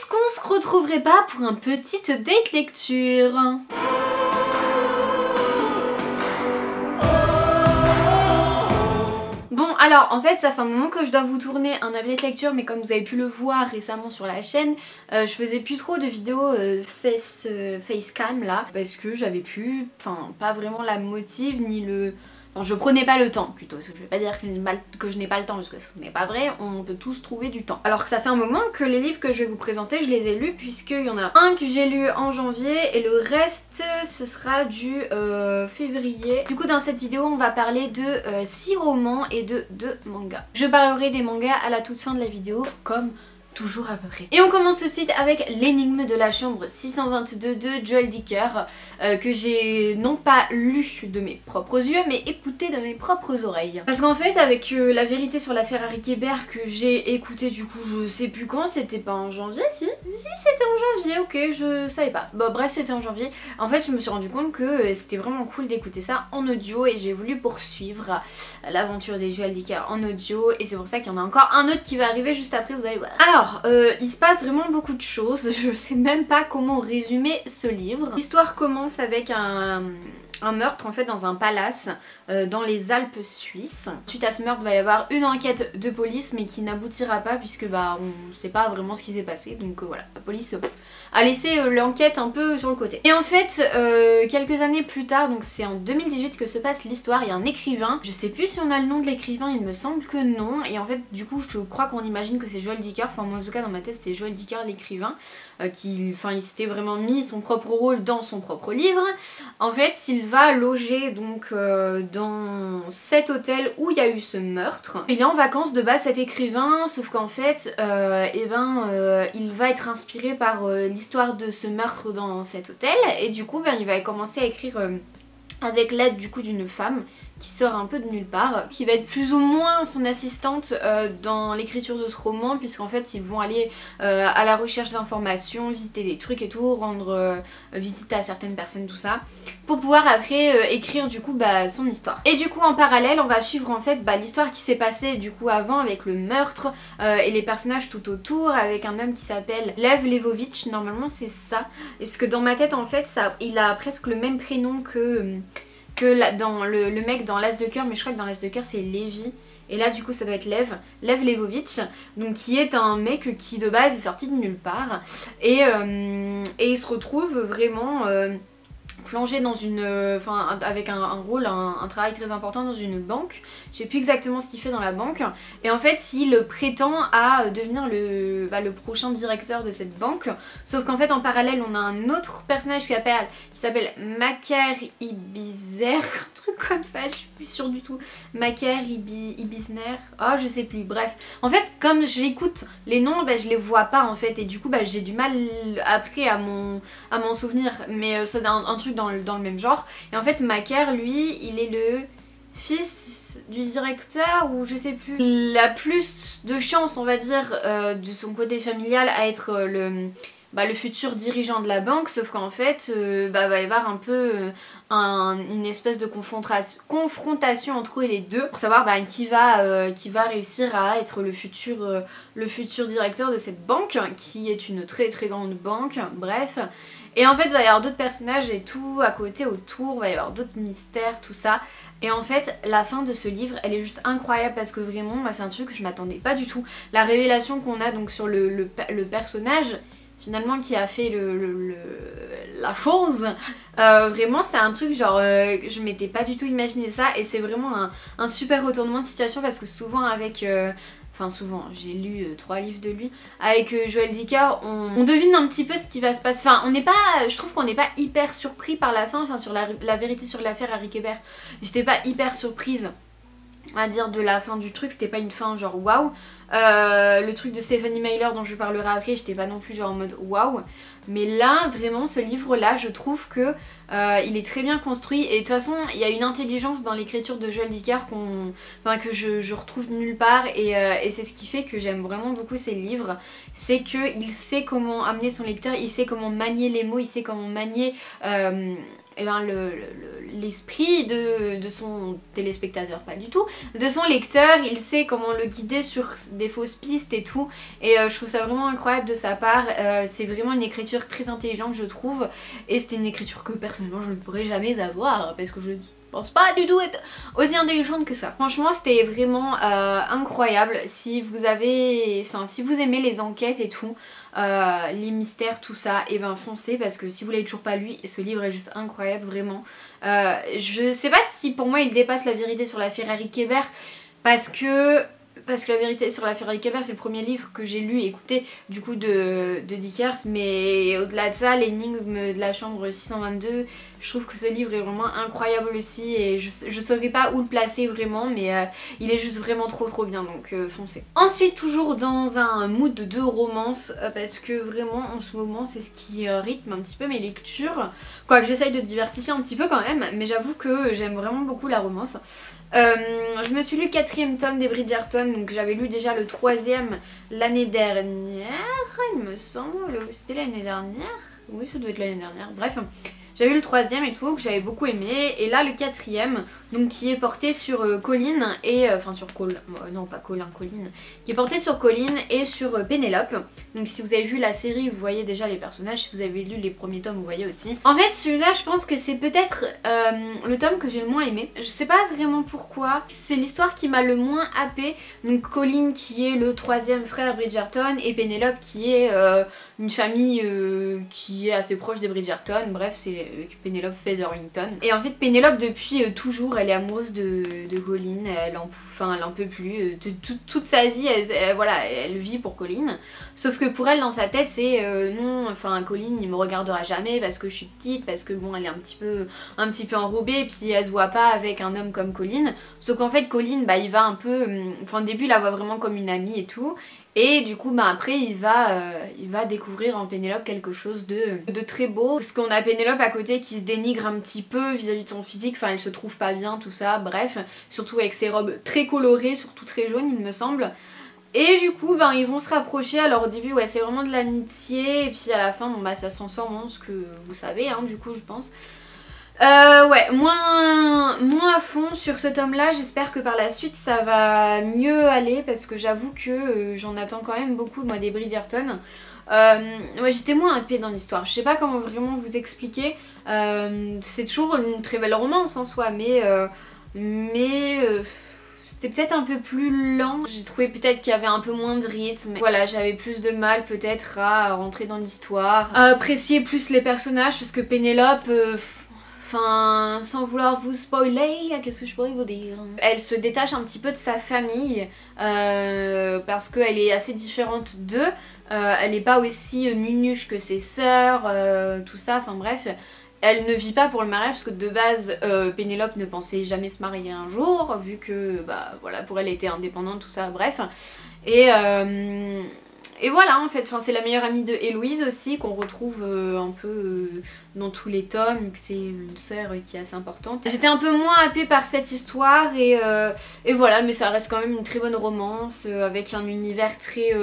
Est-ce qu'on se retrouverait pas pour un petit update lecture? Bon alors en fait ça fait un moment que je dois vous tourner un update lecture, mais comme vous avez pu le voir récemment sur la chaîne, je faisais plus trop de vidéos facecam là, parce que j'avais plus, enfin pas vraiment la motive ni le... Enfin, je prenais pas le temps plutôt, parce que je vais pas dire que je n'ai pas le temps, parce que ce n'est pas vrai, on peut tous trouver du temps. Alors que ça fait un moment que les livres que je vais vous présenter, je les ai lus, puisqu'il y en a un que j'ai lu en janvier et le reste ce sera du février. Du coup dans cette vidéo on va parler de 6 romans et de 2 mangas. Je parlerai des mangas à la toute fin de la vidéo, comme toujours à peu près. Et on commence tout de suite avec l'énigme de la chambre 622 de Joel Dicker, que j'ai non pas lu de mes propres yeux mais écouté de mes propres oreilles. Parce qu'en fait avec la vérité sur l'affaire Harry Kéber que j'ai écouté du coup je sais plus quand, c'était pas en janvier, si c'était en janvier, ok, je savais pas. Bon bref c'était en janvier. En fait je me suis rendu compte que c'était vraiment cool d'écouter ça en audio et j'ai voulu poursuivre l'aventure des Joel Dicker en audio, et c'est pour ça qu'il y en a encore un autre qui va arriver juste après, vous allez voir. Alors il se passe vraiment beaucoup de choses, je sais même pas comment résumer ce livre. L'histoire commence avec un meurtre en fait dans un palace dans les Alpes suisses. Suite à ce meurtre, il va y avoir une enquête de police mais qui n'aboutira pas puisque bah on sait pas vraiment ce qui s'est passé, donc voilà, la police a laissé l'enquête un peu sur le côté. Et en fait quelques années plus tard, donc c'est en 2018 que se passe l'histoire, il y a un écrivain, je sais plus si on a le nom de l'écrivain, il me semble que non, et en fait du coup je crois qu'on imagine que c'est Joel Dicker, enfin moi en tout cas dans ma tête c'était Joel Dicker l'écrivain, il s'était vraiment mis son propre rôle dans son propre livre. En fait il va loger donc dans cet hôtel où il y a eu ce meurtre. Il est en vacances de base cet écrivain, sauf qu'en fait il va être inspiré par l'histoire de ce meurtre dans cet hôtel, et du coup il va commencer à écrire avec l'aide du coup d'une femme qui sort un peu de nulle part, qui va être plus ou moins son assistante dans l'écriture de ce roman, puisqu'en fait ils vont aller à la recherche d'informations, visiter des trucs et tout, rendre visite à certaines personnes, tout ça, pour pouvoir après écrire du coup son histoire. Et du coup en parallèle on va suivre en fait l'histoire qui s'est passée du coup avant avec le meurtre et les personnages tout autour, avec un homme qui s'appelle Lev Levovitch, normalement c'est ça, parce que dans ma tête en fait il a presque le même prénom que dans le mec dans l'As de cœur, mais je crois que dans l'As de cœur c'est Lévi. Et là du coup ça doit être Lev Levovitch, donc qui est un mec qui de base est sorti de nulle part. Et il se retrouve vraiment plongé dans une... avec un rôle, un travail très important dans une banque. Je sais plus exactement ce qu'il fait dans la banque. Et en fait il prétend à devenir le prochain directeur de cette banque. Sauf qu'en fait en parallèle on a un autre personnage qui s'appelle Maker Ibizner, un truc comme ça, je suis plus sûre du tout. Maker Ibizner, oh je sais plus, bref. En fait comme j'écoute les noms, je les vois pas en fait, et du coup j'ai du mal après à m'en souvenir. Mais c'est un truc dans le même genre. Et en fait Maker lui il est le fils du directeur, ou je sais plus. Il a plus de chance on va dire de son côté familial à être le futur dirigeant de la banque, sauf qu'en fait va y avoir un peu une espèce de confrontation entre eux les deux pour savoir qui va réussir à être le futur directeur de cette banque, qui est une très très grande banque, bref. Et en fait il va y avoir d'autres personnages et tout à côté autour, il va y avoir d'autres mystères, tout ça. Et en fait la fin de ce livre elle est juste incroyable, parce que vraiment c'est un truc que je m'attendais pas du tout. La révélation qu'on a donc sur le personnage finalement qui a fait la chose, vraiment c'est un truc genre je m'étais pas du tout imaginé ça, et c'est vraiment un super retournement de situation, parce que souvent avec... souvent, j'ai lu 3 livres de lui. Avec Joel Dicker, on devine un petit peu ce qui va se passer. Enfin, je trouve qu'on n'est pas hyper surpris par la fin, sur la vérité sur l'affaire Harry Kéber. J'étais pas hyper surprise à dire de la fin du truc, c'était pas une fin genre waouh. Le truc de Stephenie Meyer dont je parlerai après, j'étais pas non plus genre en mode waouh. Mais là, vraiment, ce livre-là, je trouve que il est très bien construit, et de toute façon, il y a une intelligence dans l'écriture de Joel Dicker que je retrouve nulle part, et c'est ce qui fait que j'aime vraiment beaucoup ces livres. C'est qu'il sait comment amener son lecteur, il sait comment manier les mots, il sait comment manier eh ben l'esprit de son téléspectateur, pas du tout, de son lecteur. Il sait comment le guider sur des fausses pistes et tout, et je trouve ça vraiment incroyable de sa part. C'est vraiment une écriture très intelligente, je trouve, et c'était une écriture que personnellement je ne pourrais jamais avoir parce que je pense pas du tout être aussi intelligente que ça. Franchement c'était vraiment incroyable. Si vous avez, enfin si vous aimez les enquêtes et tout, les mystères, tout ça, et ben foncez, parce que si vous l'avez toujours pas lu, ce livre est juste incroyable, vraiment. Je sais pas si pour moi il dépasse La vérité sur la Ferrari Kéber, parce que La vérité sur la Ferrari Kéber c'est le premier livre que j'ai lu et écouté du coup de Dickers, mais au-delà de ça, l'énigme de la chambre 622, je trouve que ce livre est vraiment incroyable aussi, et je saurais pas où le placer vraiment, mais il est juste vraiment trop bien, donc foncez. Ensuite, toujours dans un mood de romance, parce que vraiment en ce moment c'est ce qui rythme un petit peu mes lectures, quoique j'essaye de diversifier un petit peu quand même, mais j'avoue que j'aime vraiment beaucoup la romance. Je me suis lu le 4e tome des Bridgerton, donc j'avais lu déjà le 3e l'année dernière, il me semble, c'était l'année dernière? Oui, ça doit être l'année dernière, bref. J'avais eu le 3e et tout, que j'avais beaucoup aimé, et là le 4e, donc qui est porté sur Colline et... enfin sur non pas Colin, Colline, qui est porté sur Colline et sur Pénélope. Donc si vous avez vu la série, vous voyez déjà les personnages, si vous avez lu les premiers tomes, vous voyez aussi. En fait celui-là, je pense que c'est peut-être le tome que j'ai le moins aimé. Je sais pas vraiment pourquoi, c'est l'histoire qui m'a le moins happée. Donc Colline qui est le 3e frère Bridgerton, et Pénélope qui est une famille qui est assez proche des Bridgerton, bref c'est Pénélope Featherington. Et en fait Pénélope depuis toujours elle est amoureuse de Colline, elle en peut plus, toute sa vie elle vit pour Colline, sauf que pour elle dans sa tête c'est non, enfin Colline il me regardera jamais parce que je suis petite, parce que bon elle est un petit peu enrobée, et puis elle se voit pas avec un homme comme Colline, sauf qu'en fait Colline bah il va un peu, enfin au début il la voit vraiment comme une amie et tout, et du coup bah après il va découvrir en Pénélope quelque chose de très beau, parce qu'on a Pénélope à côté qui se dénigre un petit peu vis-à-vis de son physique, enfin elle se trouve pas bien, tout ça, bref, surtout avec ses robes très colorées, surtout très jaunes il me semble. Et du coup ben ils vont se rapprocher. Alors au début ouais c'est vraiment de l'amitié, et puis à la fin bon bah ça s'en sort moins, ce que vous savez hein, du coup je pense. Ouais, moins à fond sur ce tome là, j'espère que par la suite ça va mieux aller, parce que j'avoue que j'en attends quand même beaucoup moi des Bridgerton. Ouais, j'étais moins happée dans l'histoire, je sais pas comment vraiment vous expliquer, c'est toujours une très belle romance en soi, mais c'était peut-être un peu plus lent, j'ai trouvé peut-être qu'il y avait un peu moins de rythme, voilà j'avais plus de mal peut-être à rentrer dans l'histoire, à apprécier plus les personnages, parce que Pénélope... Enfin, sans vouloir vous spoiler, qu'est-ce que je pourrais vous dire? Elle se détache un petit peu de sa famille parce qu'elle est assez différente d'eux. Elle n'est pas aussi nunuche que ses sœurs, tout ça, enfin bref. Elle ne vit pas pour le mariage parce que de base Pénélope ne pensait jamais se marier un jour, vu que bah voilà pour elle elle était indépendante, tout ça, bref. Et voilà en fait, enfin, c'est la meilleure amie de Héloïse aussi, qu'on retrouve un peu dans tous les tomes, que c'est une sœur qui est assez importante. J'étais un peu moins happée par cette histoire, et voilà, mais ça reste quand même une très bonne romance, avec un univers très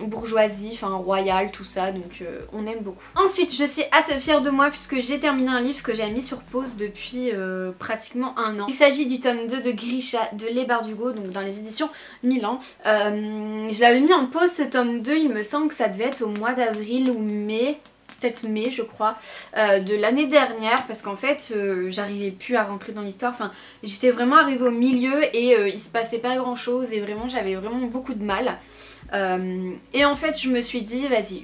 bourgeoisie, enfin royale, tout ça, donc on aime beaucoup. Ensuite je suis assez fière de moi puisque j'ai terminé un livre que j'avais mis sur pause depuis pratiquement un an. Il s'agit du tome 2 de Grisha de Leigh Bardugo, donc dans les éditions Milan. Je l'avais mis en pause ce tome 2, il me semble que ça devait être au mois d'avril ou mai, peut-être mai je crois, de l'année dernière, parce qu'en fait j'arrivais plus à rentrer dans l'histoire, enfin j'étais vraiment arrivée au milieu et il se passait pas grand chose, et vraiment j'avais vraiment beaucoup de mal. Et en fait je me suis dit vas-y,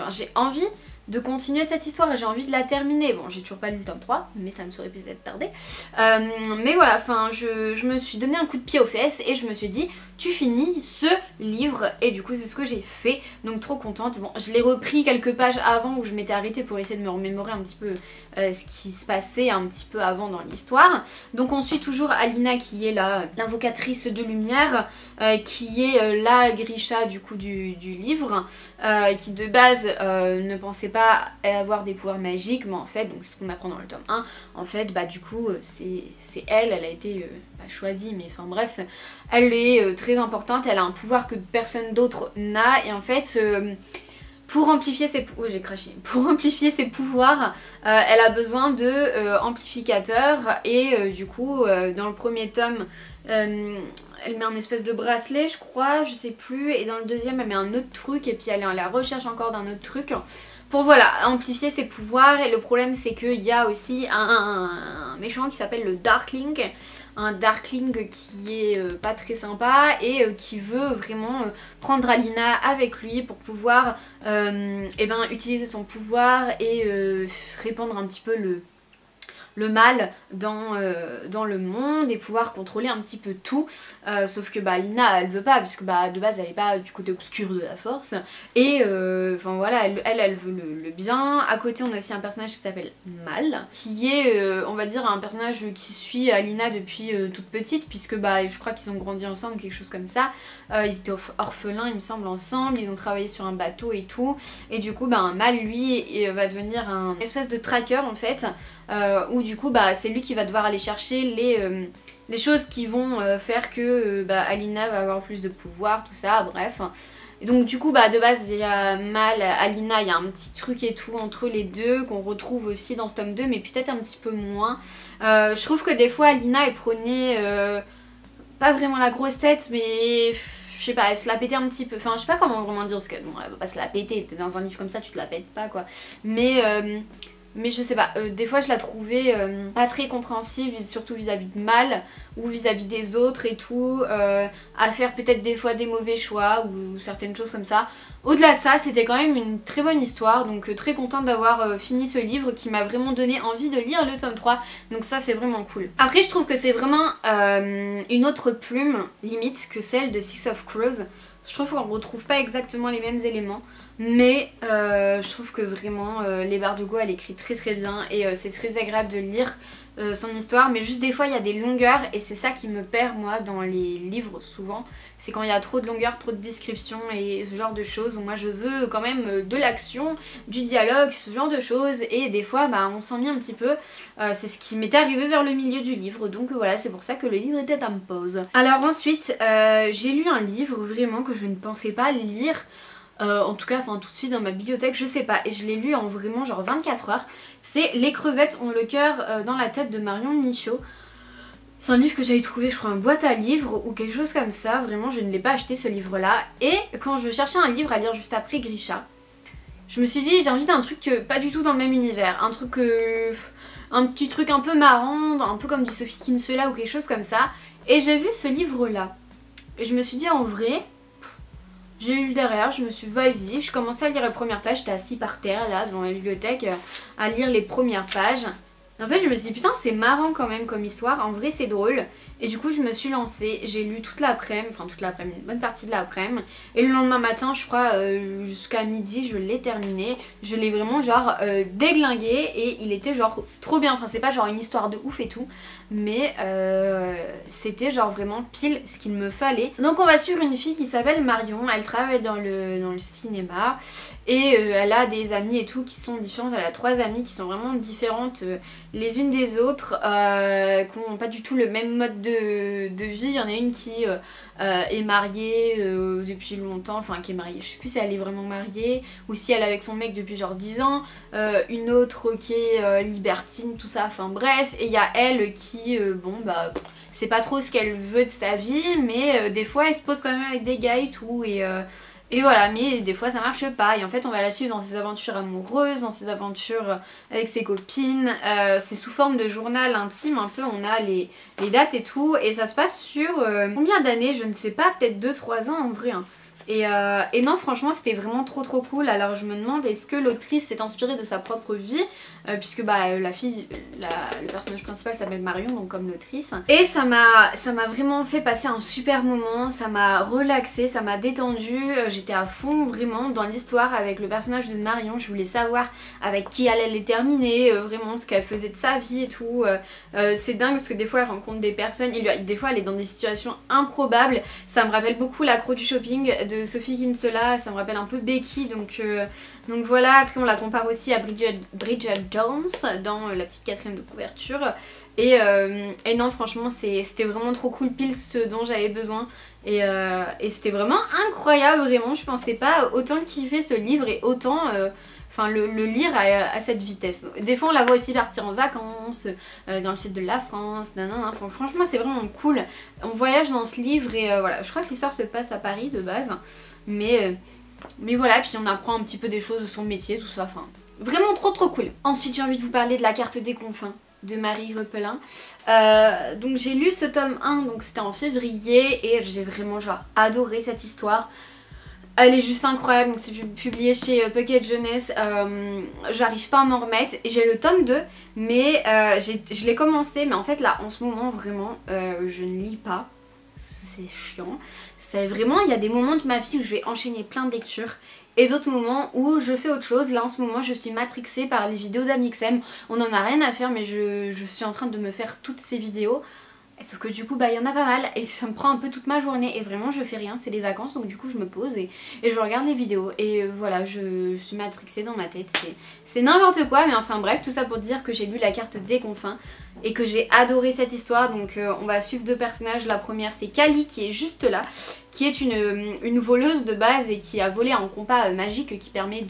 j'ai envie de continuer cette histoire et j'ai envie de la terminer. Bon j'ai toujours pas lu le tome 3 mais ça ne saurait peut-être tarder, mais voilà, enfin je me suis donné un coup de pied aux fesses et je me suis dit tu finis ce livre, et du coup c'est ce que j'ai fait, donc trop contente. Bon je l'ai repris quelques pages avant où je m'étais arrêtée pour essayer de me remémorer un petit peu ce qui se passait un petit peu avant dans l'histoire. Donc on suit toujours Alina qui est l'invocatrice de lumière, qui est la Grisha du coup du livre, qui de base ne pensait pas avoir des pouvoirs magiques, mais en fait, donc c'est ce qu'on apprend dans le tome 1, en fait bah du coup c'est elle a été pas choisie, mais enfin bref, elle est très importante, elle a un pouvoir que personne d'autre n'a, et en fait Pour amplifier ses oh, j'ai craché. Pour amplifier ses pouvoirs, elle a besoin de amplificateurs et du coup dans le premier tome elle met un espèce de bracelet je crois, je sais plus, et dans le deuxième elle met un autre truc et puis elle est à la recherche encore d'un autre truc pour voilà amplifier ses pouvoirs. Et le problème c'est qu'il y a aussi un méchant qui s'appelle le Darkling, un Darkling qui est pas très sympa et qui veut vraiment prendre Alina avec lui pour pouvoir eh ben, utiliser son pouvoir et répandre un petit peu le mal dans le monde et pouvoir contrôler un petit peu tout, sauf que bah Lina elle veut pas parce que bah de base elle est pas du côté obscur de la force et enfin voilà elle veut le bien. À côté on a aussi un personnage qui s'appelle Mal qui est on va dire un personnage qui suit Alina depuis toute petite puisque bah je crois qu'ils ont grandi ensemble, quelque chose comme ça. Ils étaient orphelins il me semble ensemble, ils ont travaillé sur un bateau et tout et du coup bah Mal lui va devenir un espèce de tracker en fait. Où du coup bah, c'est lui qui va devoir aller chercher les choses qui vont faire que bah, Alina va avoir plus de pouvoir, tout ça, bref. Et donc du coup bah, de base il y a Mal, Alina, il y a un petit truc et tout entre les deux qu'on retrouve aussi dans ce tome 2 mais peut-être un petit peu moins. Je trouve que des fois Alina est prônée pas vraiment la grosse tête mais je sais pas, elle se la pétait un petit peu, enfin je sais pas comment vraiment dire parce que bon elle va pas se la péter, t'es dans un livre comme ça tu te la pètes pas quoi. Mais je sais pas, des fois je la trouvais pas très compréhensive, surtout vis-à-vis de Mal ou vis-à-vis des autres et tout, à faire peut-être des fois des mauvais choix ou certaines choses comme ça. Au-delà de ça, c'était quand même une très bonne histoire, donc très contente d'avoir fini ce livre qui m'a vraiment donné envie de lire le tome 3, donc ça c'est vraiment cool. Après je trouve que c'est vraiment une autre plume, limite, que celle de Six of Crows. Je trouve qu'on ne retrouve pas exactement les mêmes éléments, mais je trouve que vraiment Les Bardugo elle écrit très très bien et c'est très agréable de lire son histoire, mais juste des fois il y a des longueurs et c'est ça qui me perd moi dans les livres souvent, c'est quand il y a trop de longueurs, trop de descriptions et ce genre de choses où moi je veux quand même de l'action, du dialogue, ce genre de choses et des fois bah, on s'ennuie un petit peu, c'est ce qui m'était arrivé vers le milieu du livre, donc voilà c'est pour ça que le livre était en pause. Alors ensuite j'ai lu un livre vraiment que je ne pensais pas lire. En tout cas, enfin tout de suite dans ma bibliothèque, je sais pas, et je l'ai lu en vraiment genre 24 heures. C'est Les crevettes ont le cœur dans la tête de Marion Michaud. C'est un livre que j'avais trouvé, je crois, en boîte à livres ou quelque chose comme ça. Vraiment, je ne l'ai pas acheté ce livre-là. Et quand je cherchais un livre à lire juste après Grisha, je me suis dit j'ai envie d'un truc pas du tout dans le même univers, un truc un petit truc un peu marrant, un peu comme du Sophie Kinsella ou quelque chose comme ça. Et j'ai vu ce livre-là. Et je me suis dit en vrai. J'ai lu derrière, je me suis dit vas-y, je commençais à lire les premières pages, j'étais assise par terre là devant ma bibliothèque à lire les premières pages. Et en fait je me suis dit putain c'est marrant quand même comme histoire, en vrai c'est drôle. Et du coup je me suis lancée, j'ai lu toute l'après-midi, enfin toute l'après-midi, une bonne partie de l'après-midi. Et le lendemain matin je crois jusqu'à midi je l'ai terminé. Je l'ai vraiment genre déglingué et il était genre trop bien, enfin c'est pas genre une histoire de ouf et tout. Mais c'était genre vraiment pile ce qu'il me fallait. Donc on va suivre une fille qui s'appelle Marion, elle travaille dans le cinéma et elle a des amies et tout qui sont différentes, elle a 3 amies qui sont vraiment différentes les unes des autres, qui n'ont pas du tout le même mode de vie. Il y en a une qui est mariée depuis longtemps, enfin qui est mariée, je sais plus si elle est vraiment mariée ou si elle est avec son mec depuis genre 10 ans, une autre qui est libertine, tout ça, enfin bref, et il y a elle qui, bon bah c'est pas trop ce qu'elle veut de sa vie, mais des fois elle se pose quand même avec des gars et tout, et voilà, mais des fois ça marche pas. Et en fait on va la suivre dans ses aventures amoureuses, dans ses aventures avec ses copines. C'est sous forme de journal intime un peu, on a les dates et tout. Et ça se passe sur combien d'années, je ne sais pas, peut-être 2-3 ans en vrai hein. Et non franchement c'était vraiment trop cool. Alors je me demande est-ce que l'autrice s'est inspirée de sa propre vie, puisque bah la fille, le personnage principal s'appelle Marion, donc comme l'autrice. Et ça m'a vraiment fait passer un super moment, ça m'a relaxé, ça m'a détendu. J'étais à fond vraiment dans l'histoire avec le personnage de Marion, je voulais savoir avec qui elle allait terminer, vraiment ce qu'elle faisait de sa vie et tout. C'est dingue parce que des fois elle rencontre des personnes, des fois elle est dans des situations improbables. Ça me rappelle beaucoup L'accro du shopping de Sophie Kinsella, ça me rappelle un peu Becky, donc voilà. Après on la compare aussi à Bridget Jones dans la petite 4ème de couverture et non franchement c'était vraiment trop cool, pile ce dont j'avais besoin et c'était vraiment incroyable, vraiment. Je pensais pas autant kiffer ce livre et autant enfin le lire à cette vitesse. Des fois on la voit aussi partir en vacances dans le sud de la France, nanana. Enfin, franchement c'est vraiment cool. On voyage dans ce livre et voilà, je crois que l'histoire se passe à Paris de base, mais voilà, puis on apprend un petit peu des choses de son métier, tout ça, enfin vraiment trop cool. Ensuite j'ai envie de vous parler de La Carte des Confins de Marie Repelin. Donc j'ai lu ce tome 1, donc c'était en février, et j'ai vraiment genre adoré cette histoire. Elle est juste incroyable, donc c'est publié chez Pocket Jeunesse, j'arrive pas à m'en remettre. J'ai le tome 2, mais je l'ai commencé, mais en fait là en ce moment vraiment je ne lis pas, c'est chiant. C'est vraiment, il y a des moments de ma vie où je vais enchaîner plein de lectures et d'autres moments où je fais autre chose. Là en ce moment je suis matrixée par les vidéos d'Amixem, on en a rien à faire mais je suis en train de me faire toutes ces vidéos. Sauf que du coup bah il y en a pas mal et ça me prend un peu toute ma journée et vraiment je fais rien, c'est les vacances donc du coup je me pose et je regarde les vidéos et voilà, je suis matrixée dans ma tête, c'est n'importe quoi, mais enfin bref, tout ça pour dire que j'ai lu La Carte des Confins et que j'ai adoré cette histoire. Donc on va suivre deux personnages. La première c'est Kali qui est juste là, qui est une voleuse de base et qui a volé un compas magique qui permet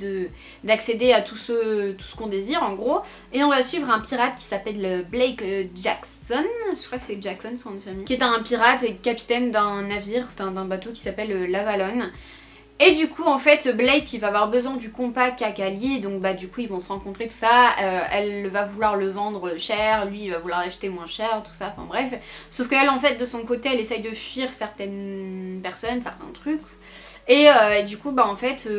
d'accéder à tout ce qu'on désire en gros. Et on va suivre un pirate qui s'appelle Blake Jackson, je crois que c'est Jackson son nom de famille, qui est un pirate et capitaine d'un navire, d'un bateau qui s'appelle l'Avalon. Et du coup en fait Blake il va avoir besoin du compas qu'a Kali, donc bah du coup ils vont se rencontrer tout ça, elle va vouloir le vendre cher, lui il va vouloir l'acheter moins cher, tout ça, enfin bref. Sauf qu'elle en fait de son côté elle essaye de fuir certaines personnes, certains trucs. Et du coup bah en fait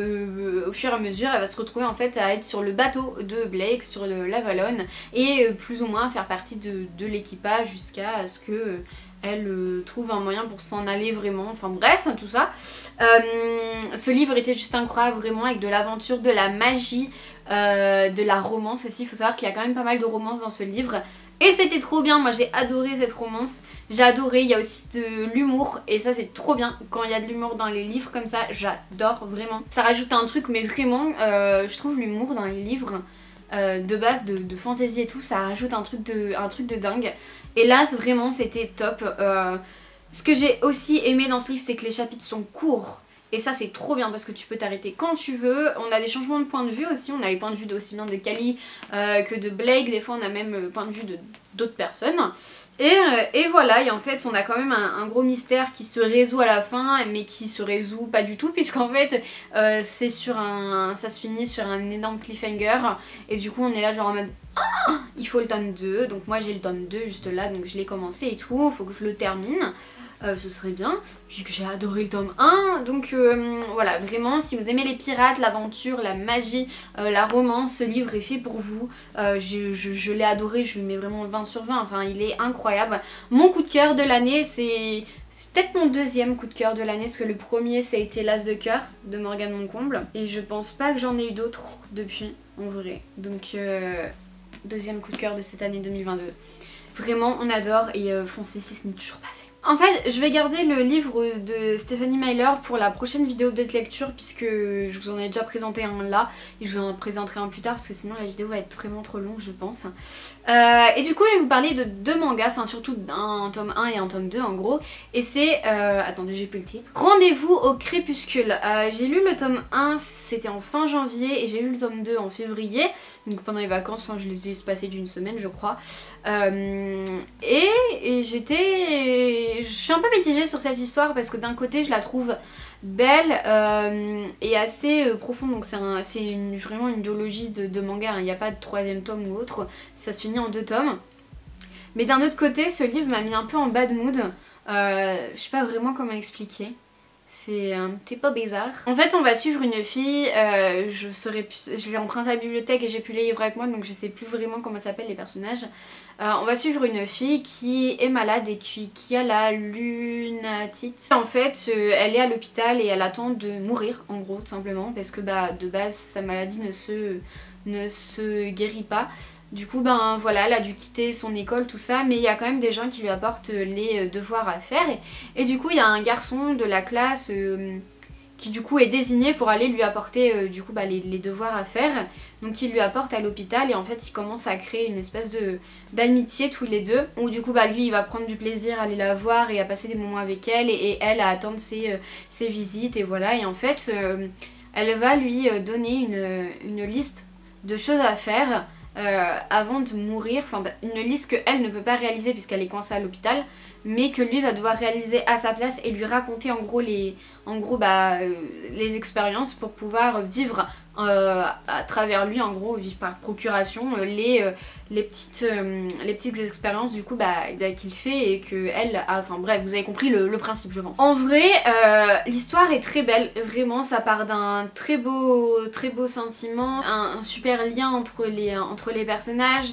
au fur et à mesure elle va se retrouver en fait à être sur le bateau de Blake, sur l'Avalon, et plus ou moins faire partie de l'équipage jusqu'à ce que elle trouve un moyen pour s'en aller vraiment, enfin bref, tout ça. Ce livre était juste incroyable vraiment, avec de l'aventure, de la magie, de la romance aussi. Il faut savoir qu'il y a quand même pas mal de romance dans ce livre. Et c'était trop bien, moi j'ai adoré cette romance, j'ai adoré, il y a aussi de l'humour et ça c'est trop bien quand il y a de l'humour dans les livres comme ça, j'adore vraiment. Ça rajoute un truc mais vraiment, je trouve l'humour dans les livres de base de fantasy et tout, ça rajoute un truc de dingue. Et là vraiment c'était top. Ce que j'ai aussi aimé dans ce livre c'est que les chapitres sont courts. Et ça c'est trop bien parce que tu peux t'arrêter quand tu veux. On a des changements de point de vue aussi, on a les points de vue aussi bien de Kali que de Blake. Des fois on a même le point de vue d'autres personnes. Et voilà, et en fait on a quand même un gros mystère qui se résout à la fin, mais qui se résout pas du tout puisqu'en fait c'est ça se finit sur un énorme cliffhanger. Et du coup on est là genre en mode oh, il faut le tome 2, donc moi j'ai le tome 2 juste là, donc je l'ai commencé et tout, faut que je le termine. Ce serait bien, vu que j'ai adoré le tome 1, donc voilà, vraiment si vous aimez les pirates, l'aventure, la magie, la romance, ce livre est fait pour vous. Je l'ai adoré, je lui mets vraiment 20 sur 20, enfin il est incroyable. Mon coup de cœur de l'année, c'est peut-être mon deuxième coup de cœur de l'année, parce que le premier ça a été L'As de cœur de Morgane Moncomble, et je pense pas que j'en ai eu d'autres depuis, en vrai. Donc deuxième coup de cœur de cette année 2022. Vraiment on adore et foncez si ce n'est toujours pas fait. En fait, je vais garder le livre de Stephenie Meyer pour la prochaine vidéo de lecture puisque je vous en ai déjà présenté un là et je vous en présenterai un plus tard parce que sinon la vidéo va être vraiment trop longue je pense. Et du coup je vais vous parler de deux mangas, enfin surtout d'un tome 1 et un tome 2 en gros, et c'est, attendez j'ai plus le titre, Rendez-vous au crépuscule. J'ai lu le tome 1, c'était en fin janvier, et j'ai lu le tome 2 en février, donc pendant les vacances, enfin je les ai espacés d'une semaine je crois. Et je suis un peu mitigée sur cette histoire parce que d'un côté je la trouve belle et assez profonde, donc c'est vraiment une duologie de manga, hein. Il n'y a pas de troisième tome ou autre, ça se finit en 2 tomes. Mais d'un autre côté ce livre m'a mis un peu en bad mood, je sais pas vraiment expliquer. C'est un petit peu bizarre. En fait on va suivre une fille, je l'ai emprunté à la bibliothèque et j'ai plus les livres avec moi donc je sais plus vraiment comment s'appellent les personnages. On va suivre une fille qui est malade et qui a la lunatite. En fait elle est à l'hôpital et elle attend de mourir en gros tout simplement parce que bah de base sa maladie ne se guérit pas. Du coup ben voilà, elle a dû quitter son école tout ça, mais il y a quand même des gens qui lui apportent les devoirs à faire et du coup il y a un garçon de la classe qui du coup est désigné pour aller lui apporter du coup les devoirs à faire. Donc il lui apporte à l'hôpital et en fait ils commencent à créer une espèce d'amitié tous les deux, où du coup lui il va prendre du plaisir à aller la voir et à passer des moments avec elle, et elle à attendre ses visites, et voilà. Et en fait elle va lui donner une liste de choses à faire avant de mourir, enfin une liste qu'elle ne peut pas réaliser puisqu'elle est coincée à l'hôpital, mais que lui va devoir réaliser à sa place et lui raconter en gros les expériences pour pouvoir vivre à travers lui, en gros vivre par procuration les petites expériences du coup qu'il fait et que elle a, enfin bref, vous avez compris le principe je pense. En vrai l'histoire est très belle, vraiment ça part d'un très beau sentiment, un super lien entre les personnages.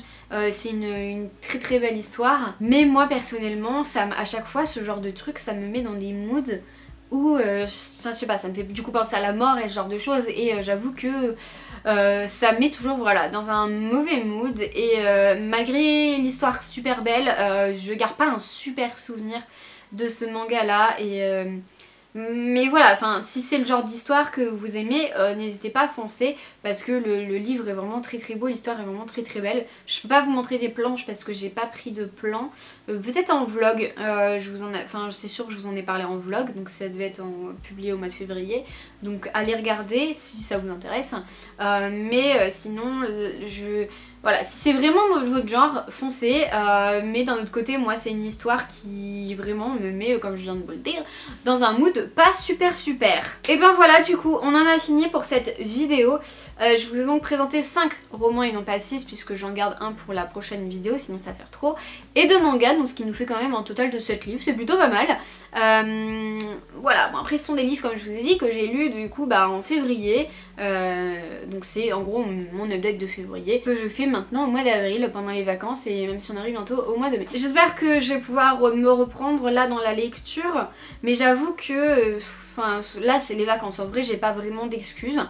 C'est une très très belle histoire, mais moi personnellement à chaque fois ce genre de truc ça me met dans des moods où je sais pas, ça me fait du coup penser à la mort et ce genre de choses, et j'avoue que ça me met toujours voilà dans un mauvais mood, et malgré l'histoire super belle je garde pas un super souvenir de ce manga là, et mais voilà, enfin si c'est le genre d'histoire que vous aimez, n'hésitez pas à foncer parce que le livre est vraiment très très beau, l'histoire est vraiment très très belle. Je peux pas vous montrer des planches parce que j'ai pas pris de plan, peut-être en vlog, c'est sûr que je vous en ai parlé en vlog, donc ça devait être publié au mois de février, donc allez regarder si ça vous intéresse, mais sinon voilà, si c'est vraiment votre genre, foncez, mais d'un autre côté, moi c'est une histoire qui vraiment me met, comme je viens de vous le dire, dans un mood pas super. Et ben voilà, du coup, on en a fini pour cette vidéo. Je vous ai donc présenté 5 romans et non pas 6, puisque j'en garde un pour la prochaine vidéo, sinon ça va faire trop. Et 2 mangas, donc ce qui nous fait quand même un total de 7 livres, c'est plutôt pas mal. Voilà, bon, après ce sont des livres, comme je vous ai dit, que j'ai lus du coup en février. Donc c'est en gros mon update de février que je fais maintenant au mois d'avril pendant les vacances, et même si on arrive bientôt au mois de mai. J'espère que je vais pouvoir me reprendre là dans la lecture, mais j'avoue que là c'est les vacances, en vrai j'ai pas vraiment d'excuses.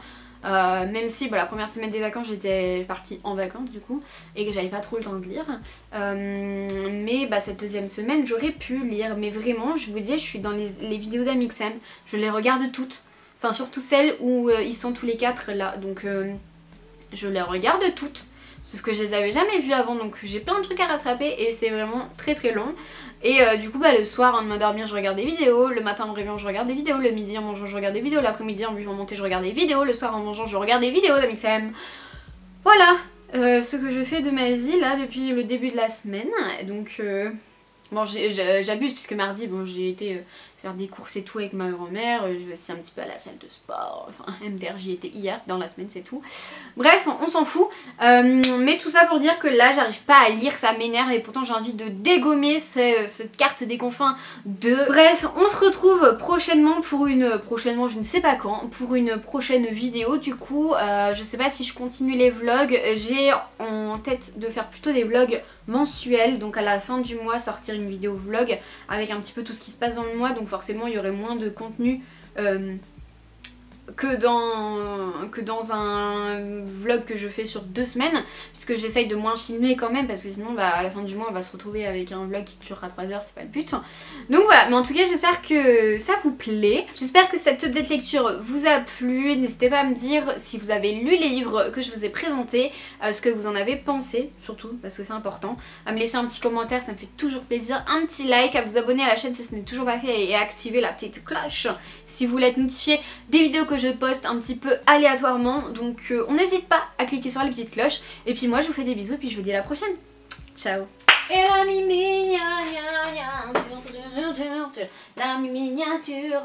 Même si la première semaine des vacances j'étais partie en vacances du coup et que j'avais pas trop le temps de lire, mais cette deuxième semaine j'aurais pu lire, mais vraiment je vous dis, je suis dans les vidéos d'Amixem, je les regarde toutes, enfin surtout celles où ils sont tous les 4 là, donc je les regarde toutes, sauf que je les avais jamais vues avant, donc j'ai plein de trucs à rattraper et c'est vraiment très très long. Et du coup le soir en m'endormir je regarde des vidéos, le matin en me réveillant je regarde des vidéos, le midi en mangeant je regarde des vidéos, l'après-midi en buvant mon thé je regarde des vidéos, le soir en mangeant je regarde des vidéos d'Amixem. Voilà ce que je fais de ma vie là depuis le début de la semaine, donc bon j'abuse puisque mardi bon j'ai été faire des courses et tout avec ma grand-mère, je vais aussi un petit peu à la salle de sport, enfin MDR j'y étais hier dans la semaine c'est tout. Bref on s'en fout, mais tout ça pour dire que là j'arrive pas à lire, ça m'énerve et pourtant j'ai envie de dégommer cette carte des confins de... Bref on se retrouve prochainement pour prochainement je ne sais pas quand, pour une prochaine vidéo du coup. Je sais pas si je continue les vlogs, j'ai en tête de faire plutôt des vlogs mensuels, donc à la fin du mois sortir une vidéo vlog avec un petit peu tout ce qui se passe dans le mois, donc forcément il y aurait moins de contenu que dans un vlog que je fais sur 2 semaines, puisque j'essaye de moins filmer quand même parce que sinon à la fin du mois on va se retrouver avec un vlog qui durera 3 heures, c'est pas le but. Donc voilà, mais en tout cas j'espère que ça vous plaît, j'espère que cette update lecture vous a plu, n'hésitez pas à me dire si vous avez lu les livres que je vous ai présentés, ce que vous en avez pensé, surtout parce que c'est important, à me laisser un petit commentaire, ça me fait toujours plaisir, un petit like, à vous abonner à la chaîne si ce n'est toujours pas fait et à activer la petite cloche si vous voulez être notifié des vidéos que je poste un petit peu aléatoirement, donc on n'hésite pas à cliquer sur la petite cloche, et puis moi je vous fais des bisous et puis je vous dis à la prochaine, ciao. Et la miniature, la miniature.